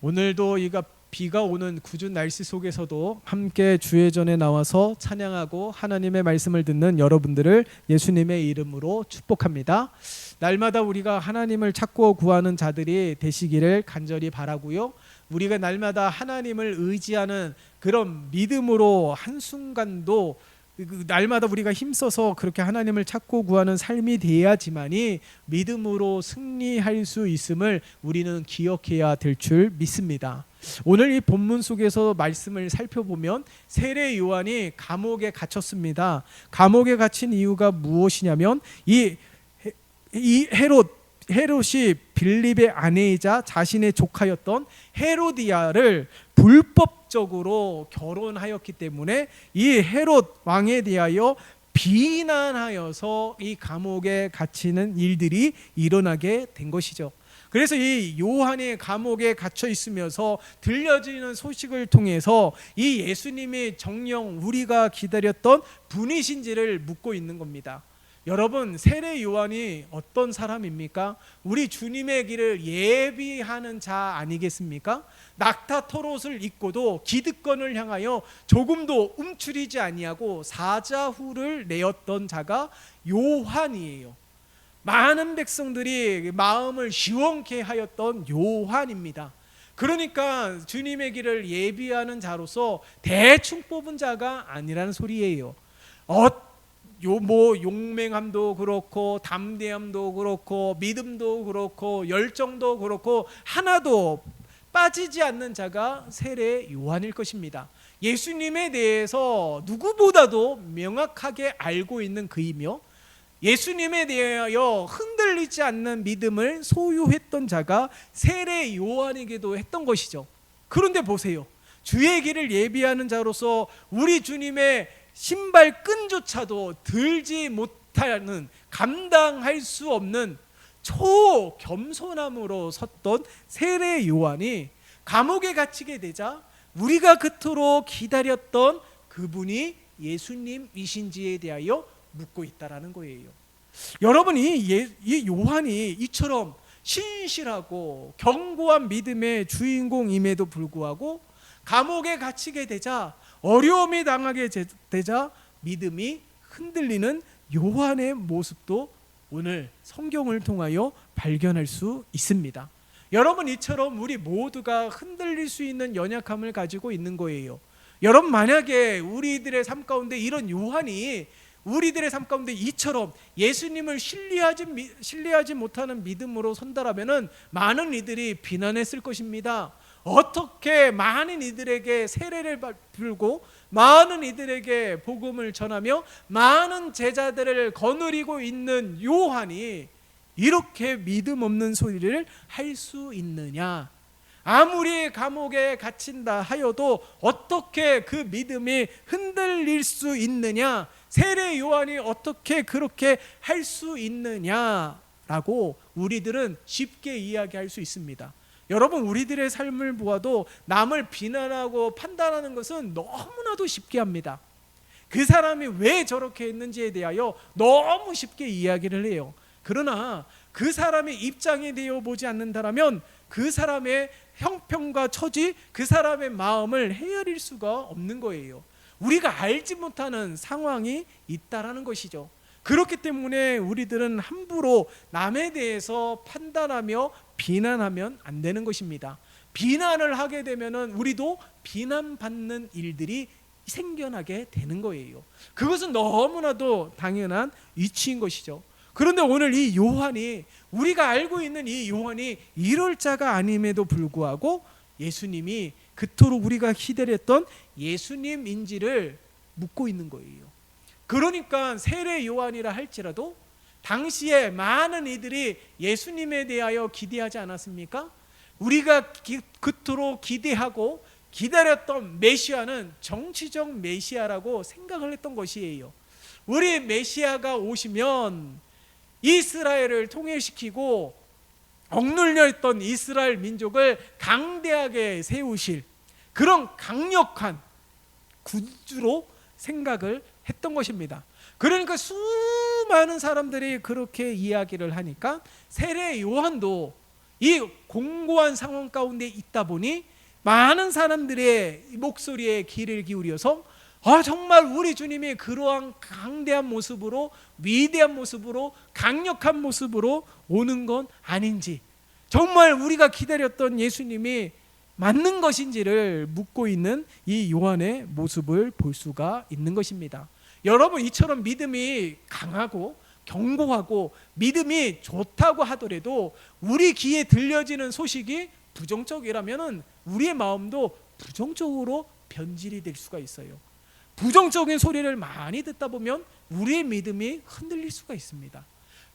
오늘도 비가 오는 궂은 날씨 속에서도 함께 주의 전에 나와서 찬양하고 하나님의 말씀을 듣는 여러분들을 예수님의 이름으로 축복합니다. 날마다 우리가 하나님을 찾고 구하는 자들이 되시기를 간절히 바라고요. 우리가 날마다 하나님을 의지하는 그런 믿음으로 한순간도 날마다 우리가 힘써서 그렇게 하나님을 찾고 구하는 삶이 돼야지만이 믿음으로 승리할 수 있음을 우리는 기억해야 될 줄 믿습니다. 오늘 이 본문 속에서 말씀을 살펴보면 세례 요한이 감옥에 갇혔습니다. 감옥에 갇힌 이유가 무엇이냐면 이 헤롯이 빌립의 아내이자 자신의 조카였던 헤로디아를 불법적으로 결혼하였기 때문에 이 헤롯 왕에 대하여 비난하여서 이 감옥에 갇히는 일들이 일어나게 된 것이죠. 그래서 이 요한이 감옥에 갇혀 있으면서 들려지는 소식을 통해서 이 예수님이 정녕 우리가 기다렸던 분이신지를 묻고 있는 겁니다. 여러분, 세례 요한이 어떤 사람입니까? 우리 주님의 길을 예비하는 자 아니겠습니까? 낙타 털옷을 입고도 기득권을 향하여 조금도 움츠리지 아니하고 사자후를 내었던 자가 요한이에요. 많은 백성들이 마음을 시원케 하였던 요한입니다. 그러니까 주님의 길을 예비하는 자로서 대충 뽑은 자가 아니라는 소리예요. 용맹함도 그렇고 담대함도 그렇고 믿음도 그렇고 열정도 그렇고 하나도 빠지지 않는 자가 세례 요한일 것입니다. 예수님에 대해서 누구보다도 명확하게 알고 있는 그이며 예수님에 대하여 흔들리지 않는 믿음을 소유했던 자가 세례 요한이기도 했던 것이죠. 그런데 보세요. 주의 길을 예비하는 자로서 우리 주님의 신발 끈조차도 들지 못하는, 감당할 수 없는 초겸손함으로 섰던 세례 요한이 감옥에 갇히게 되자 우리가 그토록 기다렸던 그분이 예수님이신지에 대하여 묻고 있다라는 거예요. 여러분, 이 요한이 이처럼 신실하고 견고한 믿음의 주인공임에도 불구하고 감옥에 갇히게 되자, 어려움이 당하게 되자 믿음이 흔들리는 요한의 모습도 오늘 성경을 통하여 발견할 수 있습니다. 여러분, 이처럼 우리 모두가 흔들릴 수 있는 연약함을 가지고 있는 거예요. 여러분, 만약에 우리들의 삶 가운데 이런 요한이 우리들의 삶 가운데 이처럼 예수님을 신뢰하지 못하는 믿음으로 선다라면은 많은 이들이 비난했을 것입니다. 어떻게 많은 이들에게 세례를 베풀고 많은 이들에게 복음을 전하며 많은 제자들을 거느리고 있는 요한이 이렇게 믿음 없는 소리를 할 수 있느냐? 아무리 감옥에 갇힌다 하여도 어떻게 그 믿음이 흔들릴 수 있느냐? 세례 요한이 어떻게 그렇게 할 수 있느냐라고 우리들은 쉽게 이야기할 수 있습니다. 여러분, 우리들의 삶을 보아도 남을 비난하고 판단하는 것은 너무나도 쉽게 합니다. 그 사람이 왜 저렇게 했는지에 대하여 너무 쉽게 이야기를 해요. 그러나 그 사람의 입장이 되어 보지 않는다면 그 사람의 형편과 처지, 그 사람의 마음을 헤아릴 수가 없는 거예요. 우리가 알지 못하는 상황이 있다라는 것이죠. 그렇기 때문에 우리들은 함부로 남에 대해서 판단하며 비난하면 안 되는 것입니다. 비난을 하게 되면은 우리도 비난받는 일들이 생겨나게 되는 거예요. 그것은 너무나도 당연한 이치인 것이죠. 그런데 오늘 이 요한이, 우리가 알고 있는 이 요한이 이럴 자가 아님에도 불구하고 예수님이 그토록 우리가 기다렸던 예수님인지를 묻고 있는 거예요. 그러니까 세례 요한이라 할지라도 당시에 많은 이들이 예수님에 대하여 기대하지 않았습니까? 우리가 그토록 기대하고 기다렸던 메시아는 정치적 메시아라고 생각을 했던 것이에요. 우리 메시아가 오시면 이스라엘을 통일시키고 억눌려 있던 이스라엘 민족을 강대하게 세우실 그런 강력한 구주로 생각을 했던 것입니다. 그러니까 수많은 사람들이 그렇게 이야기를 하니까 세례 요한도 이 공고한 상황 가운데 있다 보니 많은 사람들의 목소리에 귀를 기울여서 정말 우리 주님이 그러한 강대한 모습으로, 위대한 모습으로, 강력한 모습으로 오는 건 아닌지, 정말 우리가 기다렸던 예수님이 맞는 것인지를 묻고 있는 이 요한의 모습을 볼 수가 있는 것입니다. 여러분, 이처럼 믿음이 강하고 견고하고 믿음이 좋다고 하더라도 우리 귀에 들려지는 소식이 부정적이라면 우리의 마음도 부정적으로 변질이 될 수가 있어요. 부정적인 소리를 많이 듣다 보면 우리의 믿음이 흔들릴 수가 있습니다.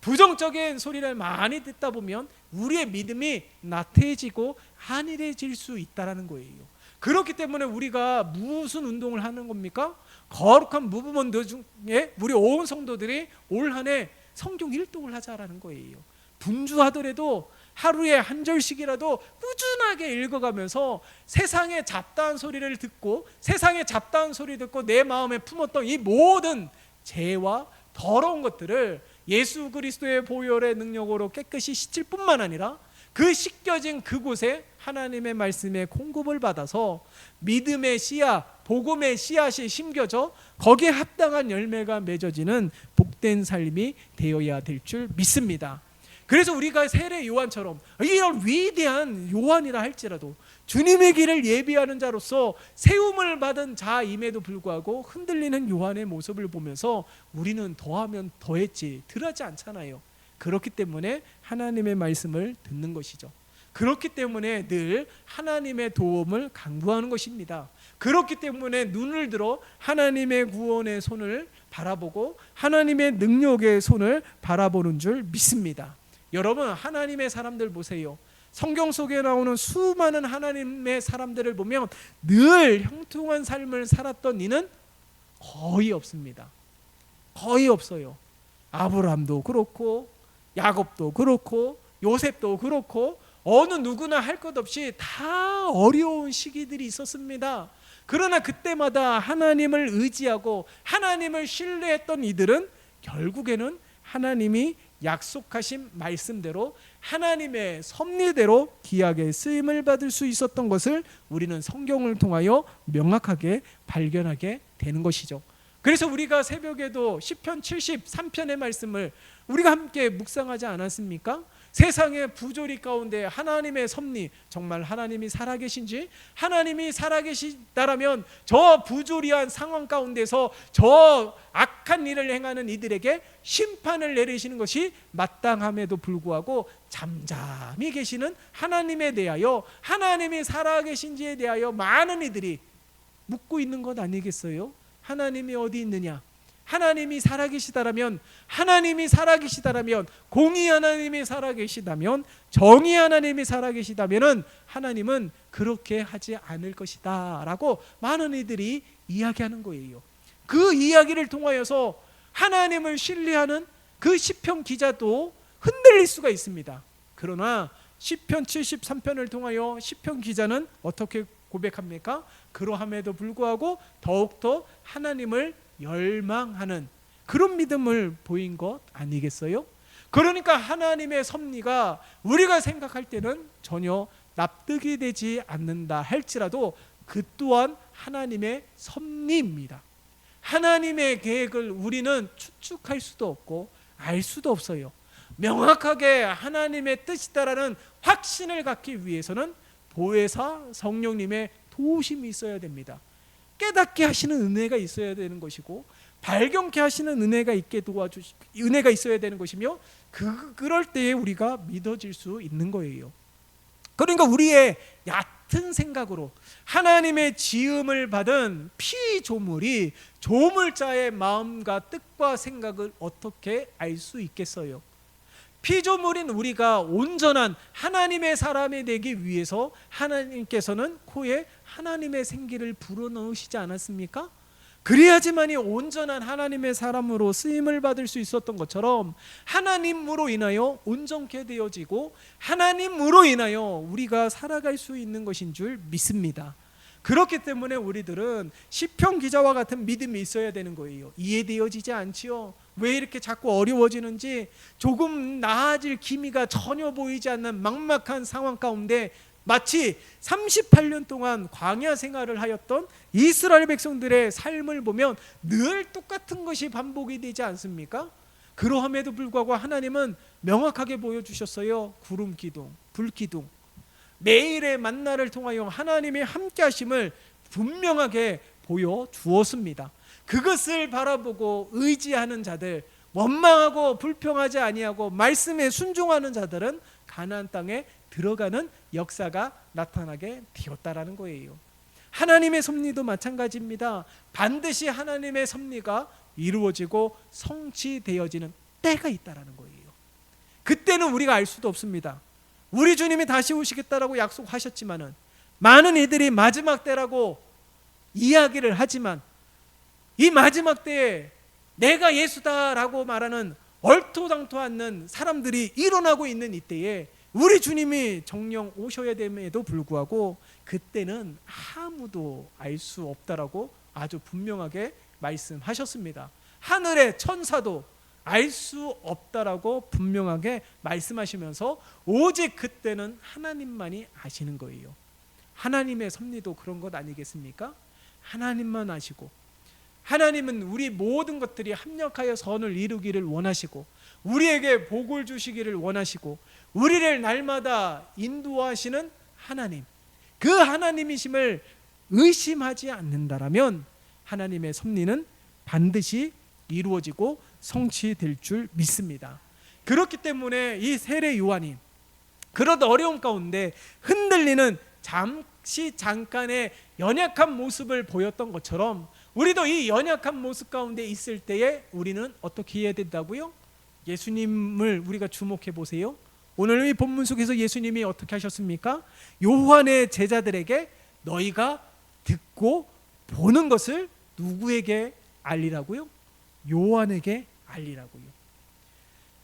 부정적인 소리를 많이 듣다 보면 우리의 믿음이 나태해지고 안일해질 수 있다는 거예요. 그렇기 때문에 우리가 무슨 운동을 하는 겁니까? 거룩한 무브먼트 중에 우리 온 성도들이 올 한 해 성경 일독을 하자라는 거예요. 분주하더라도 하루에 한 절씩이라도 꾸준하게 읽어가면서 세상의 잡다한 소리를 듣고, 세상의 잡다한 소리 듣고 내 마음에 품었던 이 모든 죄와 더러운 것들을 예수 그리스도의 보혈의 능력으로 깨끗이 씻을 뿐만 아니라 그 씻겨진 그곳에 하나님의 말씀의 공급을 받아서 믿음의 씨앗, 복음의 씨앗이 심겨져 거기에 합당한 열매가 맺어지는 복된 삶이 되어야 될 줄 믿습니다. 그래서 우리가 세례 요한처럼 이런 위대한 요한이라 할지라도 주님의 길을 예비하는 자로서 세움을 받은 자임에도 불구하고 흔들리는 요한의 모습을 보면서 우리는 더하면 더했지 덜하지 않잖아요. 그렇기 때문에 하나님의 말씀을 듣는 것이죠. 그렇기 때문에 늘 하나님의 도움을 간구하는 것입니다. 그렇기 때문에 눈을 들어 하나님의 구원의 손을 바라보고 하나님의 능력의 손을 바라보는 줄 믿습니다. 여러분, 하나님의 사람들 보세요. 성경 속에 나오는 수많은 하나님의 사람들을 보면 늘 형통한 삶을 살았던 이는 거의 없습니다. 거의 없어요. 아브라함도 그렇고 야곱도 그렇고 요셉도 그렇고 어느 누구나 할 것 없이 다 어려운 시기들이 있었습니다. 그러나 그때마다 하나님을 의지하고 하나님을 신뢰했던 이들은 결국에는 하나님이 약속하신 말씀대로 하나님의 섭리대로 귀하게 쓰임을 받을 수 있었던 것을 우리는 성경을 통하여 명확하게 발견하게 되는 것이죠. 그래서 우리가 새벽에도 시편 73편의 말씀을 우리가 함께 묵상하지 않았습니까? 세상의 부조리 가운데 하나님의 섭리, 정말 하나님이 살아계신지, 하나님이 살아계시다라면 저 부조리한 상황 가운데서 저 악한 일을 행하는 이들에게 심판을 내리시는 것이 마땅함에도 불구하고 잠잠히 계시는 하나님에 대하여, 하나님이 살아계신지에 대하여 많은 이들이 묻고 있는 것 아니겠어요? 하나님이 어디 있느냐? 하나님이 살아계시다라면, 하나님이 살아계시다라면, 공의 하나님이 살아계시다면, 정의 하나님이 살아계시다면은 하나님은 그렇게 하지 않을 것이다 라고 많은 이들이 이야기하는 거예요. 그 이야기를 통하여서 하나님을 신뢰하는 그 시편 기자도 흔들릴 수가 있습니다. 그러나 시편 73편을 통하여 시편 기자는 어떻게 고백합니까? 그러함에도 불구하고 더욱더 하나님을 열망하는 그런 믿음을 보인 것 아니겠어요? 그러니까 하나님의 섭리가 우리가 생각할 때는 전혀 납득이 되지 않는다 할지라도 그 또한 하나님의 섭리입니다. 하나님의 계획을 우리는 추측할 수도 없고 알 수도 없어요. 명확하게 하나님의 뜻이다라는 확신을 갖기 위해서는 보혜사 성령님의 도우심이 있어야 됩니다. 깨닫게 하시는 은혜가 있어야 되는 것이고, 발견케 하시는 은혜가 은혜가 있어야 되는 것이며, 그럴 때에 우리가 믿어질 수 있는 거예요. 그러니까 우리의 얕은 생각으로 하나님의 지음을 받은 피조물이 조물자의 마음과 뜻과 생각을 어떻게 알 수 있겠어요? 피조물인 우리가 온전한 하나님의 사람이 되기 위해서 하나님께서는 코에 하나님의 생기를 불어넣으시지 않았습니까? 그래야지만이 온전한 하나님의 사람으로 쓰임을 받을 수 있었던 것처럼 하나님으로 인하여 온전케 되어지고 하나님으로 인하여 우리가 살아갈 수 있는 것인 줄 믿습니다. 그렇기 때문에 우리들은 시편 기자와 같은 믿음이 있어야 되는 거예요. 이해되어지지 않지요? 왜 이렇게 자꾸 어려워지는지, 조금 나아질 기미가 전혀 보이지 않는 막막한 상황 가운데 마치 38년 동안 광야 생활을 하였던 이스라엘 백성들의 삶을 보면 늘 똑같은 것이 반복이 되지 않습니까? 그러함에도 불구하고 하나님은 명확하게 보여주셨어요. 구름 기둥, 불 기둥, 매일의 만나를 통하여 하나님의 함께 하심을 분명하게 보여주었습니다. 그것을 바라보고 의지하는 자들, 원망하고 불평하지 아니하고 말씀에 순종하는 자들은 가나안 땅에 들어가는 역사가 나타나게 되었다라는 거예요. 하나님의 섭리도 마찬가지입니다. 반드시 하나님의 섭리가 이루어지고 성취되어지는 때가 있다라는 거예요. 그때는 우리가 알 수도 없습니다. 우리 주님이 다시 오시겠다라고 약속하셨지만은, 많은 이들이 마지막 때라고 이야기를 하지만, 이 마지막 때에 내가 예수다라고 말하는 얼토당토 않는 사람들이 일어나고 있는 이때에 우리 주님이 정령 오셔야 됨에도 불구하고 그때는 아무도 알 수 없다라고 아주 분명하게 말씀하셨습니다. 하늘의 천사도 알 수 없다라고 분명하게 말씀하시면서 오직 그때는 하나님만이 아시는 거예요. 하나님의 섭리도 그런 것 아니겠습니까? 하나님만 아시고, 하나님은 우리 모든 것들이 합력하여 선을 이루기를 원하시고, 우리에게 복을 주시기를 원하시고, 우리를 날마다 인도하시는 하나님, 그 하나님이심을 의심하지 않는다라면 하나님의 섭리는 반드시 이루어지고 성취될 줄 믿습니다. 그렇기 때문에 이 세례 요한이 그런 어려움 가운데 흔들리는 잠깐의 연약한 모습을 보였던 것처럼, 우리도 이 연약한 모습 가운데 있을 때에 우리는 어떻게 해야 된다고요? 예수님을 우리가 주목해 보세요. 오늘 이 본문 속에서 예수님이 어떻게 하셨습니까? 요한의 제자들에게 너희가 듣고 보는 것을 누구에게 알리라고요? 요한에게 알리라고요.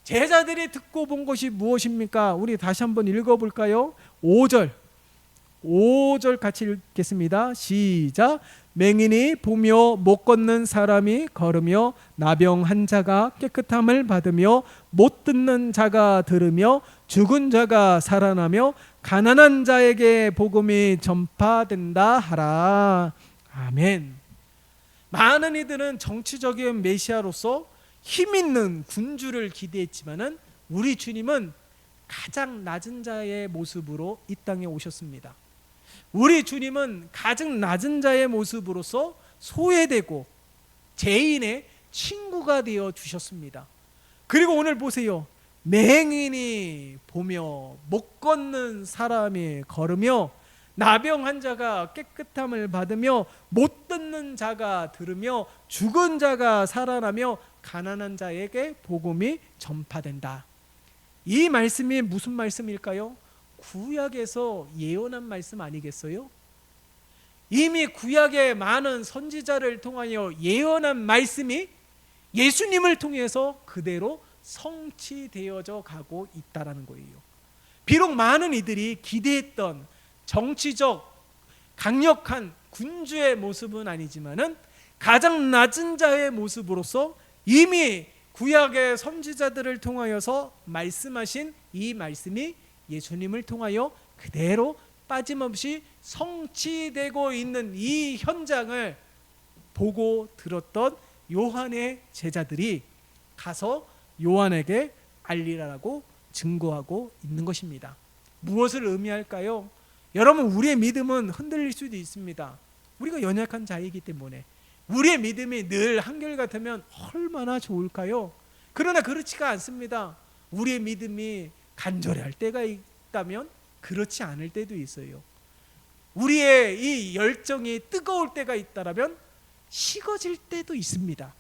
제자들이 듣고 본 것이 무엇입니까? 우리 다시 한번 읽어볼까요? 5절 같이 읽겠습니다. 시작. 맹인이 보며 못 걷는 사람이 걸으며, 나병 환자가 깨끗함을 받으며, 못 듣는 자가 들으며, 죽은 자가 살아나며, 가난한 자에게 복음이 전파된다 하라. 아멘. 많은 이들은 정치적인 메시아로서 힘있는 군주를 기대했지만은 우리 주님은 가장 낮은 자의 모습으로 이 땅에 오셨습니다. 우리 주님은 가장 낮은 자의 모습으로서 소외되고 죄인의 친구가 되어 주셨습니다. 그리고 오늘 보세요. 맹인이 보며, 못 걷는 사람이 걸으며, 나병 환자가 깨끗함을 받으며, 못 듣는 자가 들으며, 죽은 자가 살아나며, 가난한 자에게 복음이 전파된다. 이 말씀이 무슨 말씀일까요? 구약에서 예언한 말씀 아니겠어요? 이미 구약의 많은 선지자를 통하여 예언한 말씀이 예수님을 통해서 그대로 성취되어져 가고 있다라는 거예요. 비록 많은 이들이 기대했던 정치적 강력한 군주의 모습은 아니지만은 가장 낮은 자의 모습으로서 이미 구약의 선지자들을 통하여서 말씀하신 이 말씀이 예수님을 통하여 그대로 빠짐없이 성취되고 있는 이 현장을 보고 들었던 요한의 제자들이 가서 요한에게 알리라고 증거하고 있는 것입니다. 무엇을 의미할까요? 여러분, 우리의 믿음은 흔들릴 수도 있습니다. 우리가 연약한 자이기 때문에 우리의 믿음이 늘 한결같으면 얼마나 좋을까요? 그러나 그렇지가 않습니다. 우리의 믿음이 간절할 때가 있다면 그렇지 않을 때도 있어요. 우리의 이 열정이 뜨거울 때가 있다면 식어질 때도 있습니다.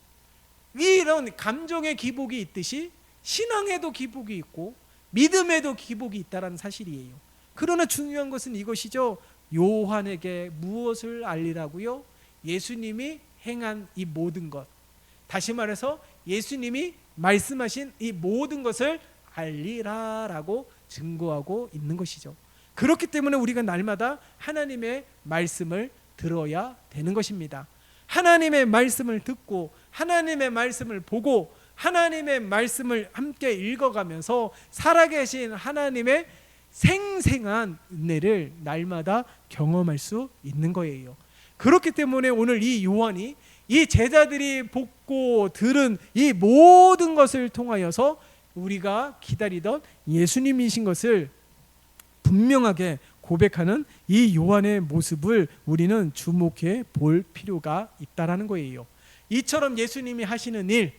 이런 감정의 기복이 있듯이 신앙에도 기복이 있고 믿음에도 기복이 있다는 사실이에요. 그러나 중요한 것은 이것이죠. 요한에게 무엇을 알리라고요? 예수님이 행한 이 모든 것, 다시 말해서 예수님이 말씀하신 이 모든 것을 알리라라고 증거하고 있는 것이죠. 그렇기 때문에 우리가 날마다 하나님의 말씀을 들어야 되는 것입니다. 하나님의 말씀을 듣고 하나님의 말씀을 보고 하나님의 말씀을 함께 읽어가면서 살아계신 하나님의 생생한 은혜를 날마다 경험할 수 있는 거예요. 그렇기 때문에 오늘 이 요한이 이 제자들이 보고 들은 이 모든 것을 통하여서 우리가 기다리던 예수님이신 것을 분명하게 고백하는 이 요한의 모습을 우리는 주목해 볼 필요가 있다라는 거예요. 이처럼 예수님이 하시는 일,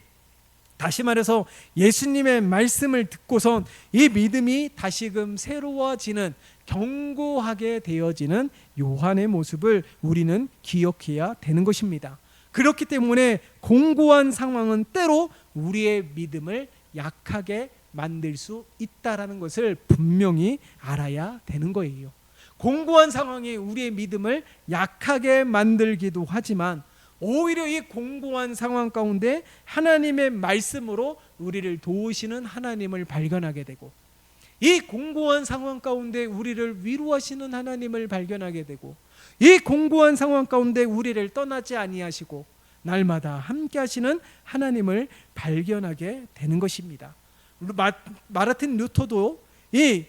다시 말해서 예수님의 말씀을 듣고선 이 믿음이 다시금 새로워지는, 견고하게 되어지는 요한의 모습을 우리는 기억해야 되는 것입니다. 그렇기 때문에 공고한 상황은 때로 우리의 믿음을 약하게 만들 수 있다라는 것을 분명히 알아야 되는 거예요. 공고한 상황이 우리의 믿음을 약하게 만들기도 하지만 오히려 이 공고한 상황 가운데 하나님의 말씀으로 우리를 도우시는 하나님을 발견하게 되고, 이 공고한 상황 가운데 우리를 위로하시는 하나님을 발견하게 되고, 이 공고한 상황 가운데 우리를 떠나지 아니하시고 날마다 함께 하시는 하나님을 발견하게 되는 것입니다. 마르틴 루터도 이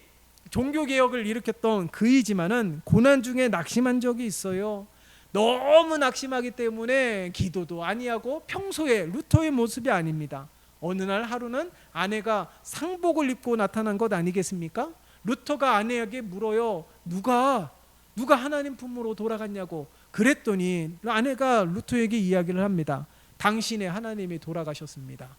종교개혁을 일으켰던 그이지만은 고난 중에 낙심한 적이 있어요. 너무 낙심하기 때문에 기도도 아니하고 평소에 루터의 모습이 아닙니다. 어느 날 하루는 아내가 상복을 입고 나타난 것 아니겠습니까? 루터가 아내에게 물어요. 누가 하나님 품으로 돌아갔냐고. 그랬더니 아내가 루터에게 이야기를 합니다. 당신의 하나님이 돌아가셨습니다.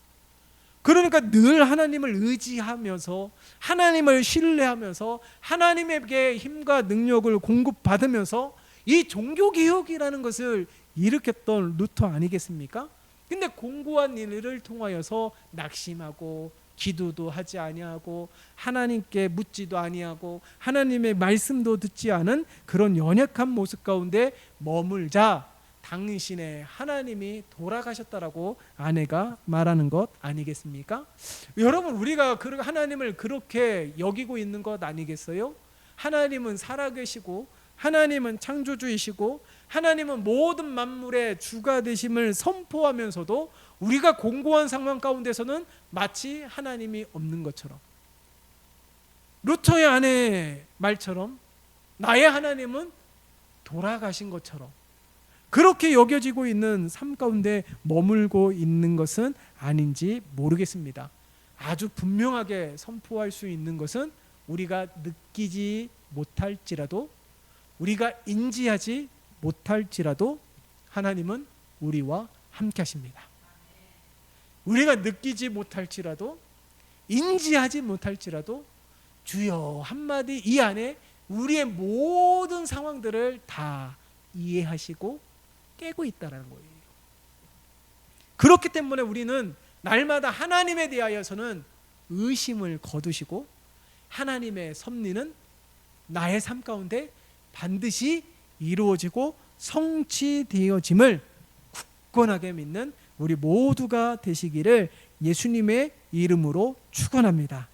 그러니까 늘 하나님을 의지하면서, 하나님을 신뢰하면서, 하나님에게 힘과 능력을 공급받으면서 이 종교개혁이라는 것을 일으켰던 루터 아니겠습니까? 근데 공고한 일을 통하여서 낙심하고 기도도 하지 아니하고 하나님께 묻지도 아니하고 하나님의 말씀도 듣지 않은 그런 연약한 모습 가운데 머물자 당신의 하나님이 돌아가셨다라고 아내가 말하는 것 아니겠습니까? 여러분, 우리가 하나님을 그렇게 여기고 있는 것 아니겠어요? 하나님은 살아계시고 하나님은 창조주이시고 하나님은 모든 만물의 주가 되심을 선포하면서도 우리가 공고한 상황 가운데서는 마치 하나님이 없는 것처럼, 루터의 아내의 말처럼 나의 하나님은 돌아가신 것처럼 그렇게 여겨지고 있는 삶 가운데 머물고 있는 것은 아닌지 모르겠습니다. 아주 분명하게 선포할 수 있는 것은 우리가 느끼지 못할지라도, 우리가 인지하지 못할지라도 하나님은 우리와 함께 하십니다. 우리가 느끼지 못할지라도, 인지하지 못할지라도 주여 한마디 이 안에 우리의 모든 상황들을 다 이해하시고 깨고 있다는 거예요. 그렇기 때문에 우리는 날마다 하나님에 대하여서는 의심을 거두시고 하나님의 섭리는 나의 삶 가운데 반드시 이루어지고 성취되어짐을 굳건하게 믿는 우리 모두가 되시기를 예수님의 이름으로 축원합니다.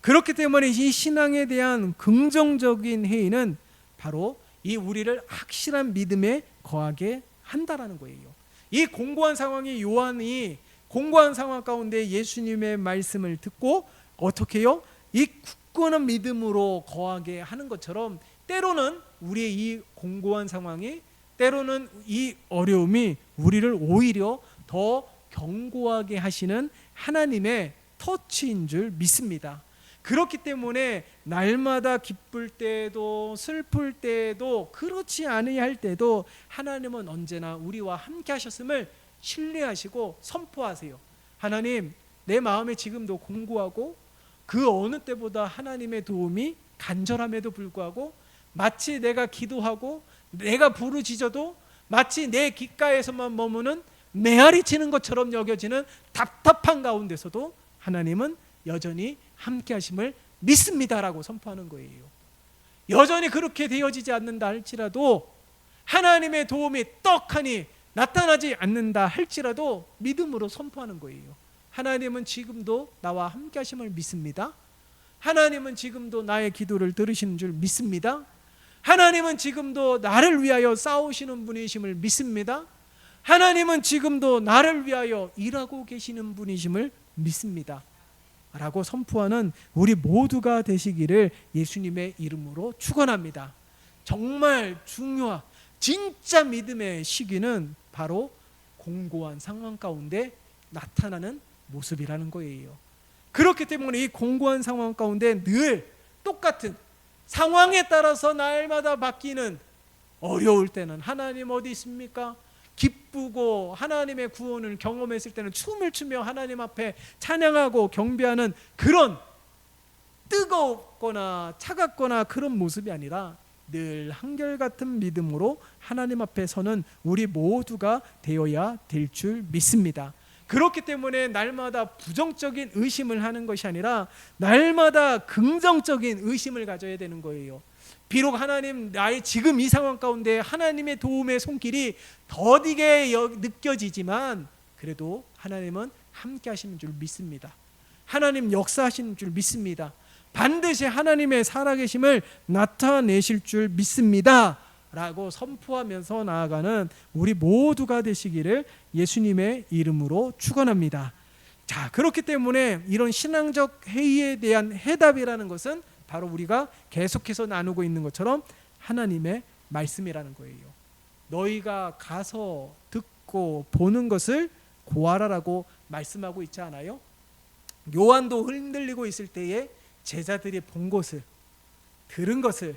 그렇기 때문에 이 신앙에 대한 긍정적인 행위는 바로 이 우리를 확실한 믿음에 거하게 한다라는 거예요. 이 공고한 상황이 요한이 공고한 상황 가운데 예수님의 말씀을 듣고 어떻게 해요? 이 굳건한 믿음으로 거하게 하는 것처럼 때로는 우리의 이 공고한 상황이, 때로는 이 어려움이 우리를 오히려 더 견고하게 하시는 하나님의 터치인 줄 믿습니다. 그렇기 때문에 날마다 기쁠 때도 슬플 때도 그렇지 않으할 때도 하나님은 언제나 우리와 함께 하셨음을 신뢰하시고 선포하세요. 하나님, 내 마음에 지금도 공고하고 그 어느 때보다 하나님의 도움이 간절함에도 불구하고 마치 내가 기도하고 내가 부르짖어도 마치 내 귓가에서만 머무는 메아리 치는 것처럼 여겨지는 답답한 가운데서도 하나님은 여전히 함께 하심을 믿습니다라고 선포하는 거예요. 여전히 그렇게 되어지지 않는다 할지라도, 하나님의 도움이 떡하니 나타나지 않는다 할지라도 믿음으로 선포하는 거예요. 하나님은 지금도 나와 함께 하심을 믿습니다. 하나님은 지금도 나의 기도를 들으시는 줄 믿습니다. 하나님은 지금도 나를 위하여 싸우시는 분이심을 믿습니다. 하나님은 지금도 나를 위하여 일하고 계시는 분이심을 믿습니다 라고 선포하는 우리 모두가 되시기를 예수님의 이름으로 축원합니다. 정말 중요한 진짜 믿음의 시기는 바로 공고한 상황 가운데 나타나는 모습이라는 거예요. 그렇기 때문에 이 공고한 상황 가운데 늘 똑같은 상황에 따라서 날마다 바뀌는, 어려울 때는 하나님 어디 있습니까? 기쁘고 하나님의 구원을 경험했을 때는 춤을 추며 하나님 앞에 찬양하고 경배하는 그런 뜨겁거나 차갑거나 그런 모습이 아니라 늘 한결같은 믿음으로 하나님 앞에 서는 우리 모두가 되어야 될 줄 믿습니다. 그렇기 때문에 날마다 부정적인 의심을 하는 것이 아니라 날마다 긍정적인 의심을 가져야 되는 거예요. 비록 하나님 나의 지금 이 상황 가운데 하나님의 도움의 손길이 더디게 느껴지지만 그래도 하나님은 함께 하시는 줄 믿습니다. 하나님 역사하시는 줄 믿습니다. 반드시 하나님의 살아계심을 나타내실 줄 믿습니다 라고 선포하면서 나아가는 우리 모두가 되시기를 예수님의 이름으로 축원합니다. 자, 그렇기 때문에 이런 신앙적 회의에 대한 해답이라는 것은 바로 우리가 계속해서 나누고 있는 것처럼 하나님의 말씀이라는 거예요. 너희가 가서 듣고 보는 것을 고하라라고 말씀하고 있지 않아요? 요한도 흔들리고 있을 때에 제자들이 본 것을, 들은 것을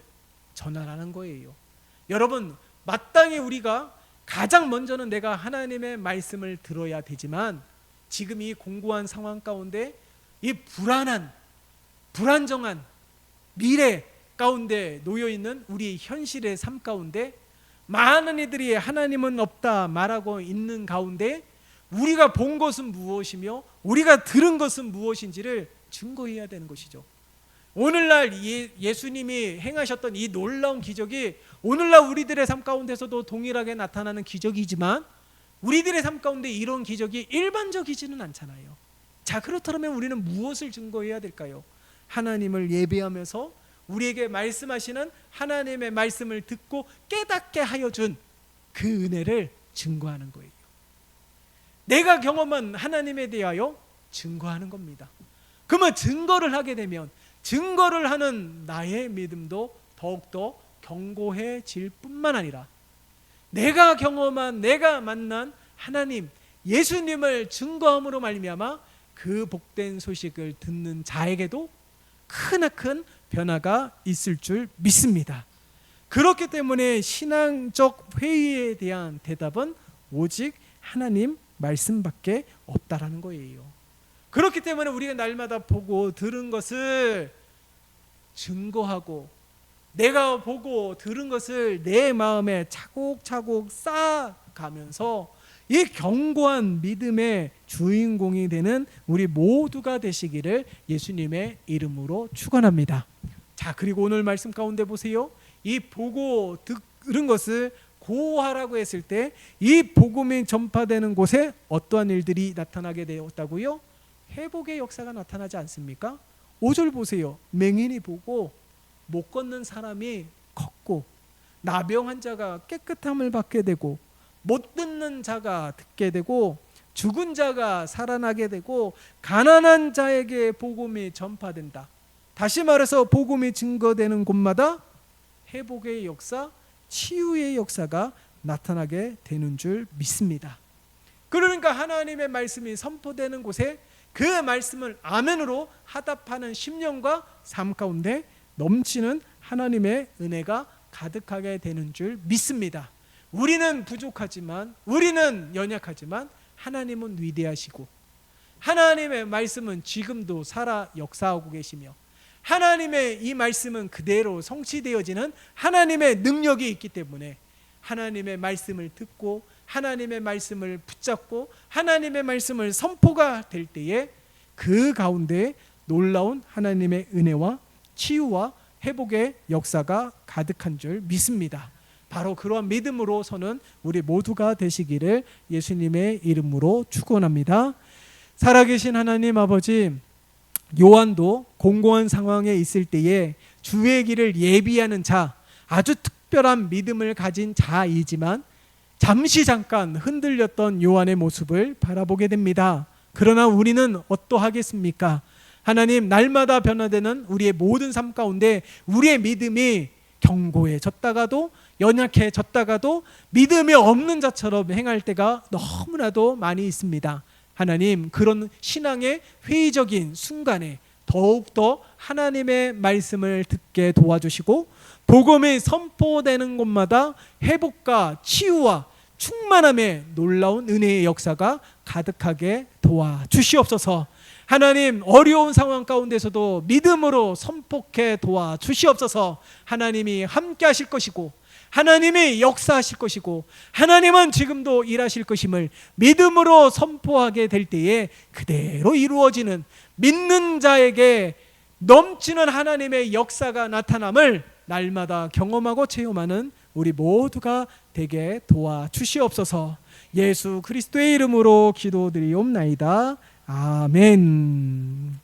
전하라는 거예요. 여러분, 마땅히 우리가 가장 먼저는 내가 하나님의 말씀을 들어야 되지만 지금 이 공고한 상황 가운데 이 불안정한 미래 가운데 놓여있는 우리 현실의 삶 가운데 많은 이들이 하나님은 없다 말하고 있는 가운데 우리가 본 것은 무엇이며 우리가 들은 것은 무엇인지를 증거해야 되는 것이죠. 오늘날 예수님이 행하셨던 이 놀라운 기적이 오늘날 우리들의 삶 가운데서도 동일하게 나타나는 기적이지만 우리들의 삶 가운데 이런 기적이 일반적이지는 않잖아요. 자, 그렇다면 우리는 무엇을 증거해야 될까요? 하나님을 예배하면서 우리에게 말씀하시는 하나님의 말씀을 듣고 깨닫게 하여 준 그 은혜를 증거하는 거예요. 내가 경험한 하나님에 대하여 증거하는 겁니다. 그러면 증거를 하게 되면 증거를 하는 나의 믿음도 더욱더 견고해질 뿐만 아니라 내가 경험한, 내가 만난 하나님, 예수님을 증거함으로 말미암아 그 복된 소식을 듣는 자에게도 크나큰 변화가 있을 줄 믿습니다. 그렇기 때문에 신앙적 회의에 대한 대답은 오직 하나님 말씀밖에 없다라는 거예요. 그렇기 때문에 우리가 날마다 보고 들은 것을 증거하고 내가 보고 들은 것을 내 마음에 차곡차곡 쌓아가면서 이 견고한 믿음의 주인공이 되는 우리 모두가 되시기를 예수님의 이름으로 축원합니다. 자, 그리고 오늘 말씀 가운데 보세요. 이 보고 들은 것을 고하라고 했을 때 이 복음이 전파되는 곳에 어떠한 일들이 나타나게 되었다고요? 회복의 역사가 나타나지 않습니까? 5절 보세요. 맹인이 보고 못 걷는 사람이 걷고 나병한 자가 깨끗함을 받게 되고 못 듣는 자가 듣게 되고 죽은 자가 살아나게 되고 가난한 자에게 복음이 전파된다. 다시 말해서 복음이 증거되는 곳마다 회복의 역사, 치유의 역사가 나타나게 되는 줄 믿습니다. 그러니까 하나님의 말씀이 선포되는 곳에 그 말씀을 아멘으로 하답하는 심령과 삶 가운데 넘치는 하나님의 은혜가 가득하게 되는 줄 믿습니다. 우리는 부족하지만, 우리는 연약하지만 하나님은 위대하시고 하나님의 말씀은 지금도 살아 역사하고 계시며 하나님의 이 말씀은 그대로 성취되어지는 하나님의 능력이 있기 때문에 하나님의 말씀을 듣고 하나님의 말씀을 붙잡고 하나님의 말씀을 선포가 될 때에 그 가운데 놀라운 하나님의 은혜와 치유와 회복의 역사가 가득한 줄 믿습니다. 바로 그러한 믿음으로 서는 우리 모두가 되시기를 예수님의 이름으로 축원합니다. 살아계신 하나님 아버지, 요한도 공고한 상황에 있을 때에 주의 길을 예비하는 자, 아주 특별한 믿음을 가진 자이지만 잠시 잠깐 흔들렸던 요한의 모습을 바라보게 됩니다. 그러나 우리는 어떠하겠습니까? 하나님, 날마다 변화되는 우리의 모든 삶 가운데 우리의 믿음이 견고해졌다가도 연약해졌다가도 믿음이 없는 자처럼 행할 때가 너무나도 많이 있습니다. 하나님, 그런 신앙의 회의적인 순간에 더욱더 하나님의 말씀을 듣게 도와주시고 복음이 선포되는 곳마다 회복과 치유와 충만함의 놀라운 은혜의 역사가 가득하게 도와주시옵소서. 하나님, 어려운 상황 가운데서도 믿음으로 선포해 도와주시옵소서. 하나님이 함께 하실 것이고 하나님이 역사하실 것이고 하나님은 지금도 일하실 것임을 믿음으로 선포하게 될 때에 그대로 이루어지는, 믿는 자에게 넘치는 하나님의 역사가 나타남을 날마다 경험하고 체험하는 우리 모두가 되게 도와주시옵소서. 예수 그리스도의 이름으로 기도드리옵나이다. 아멘.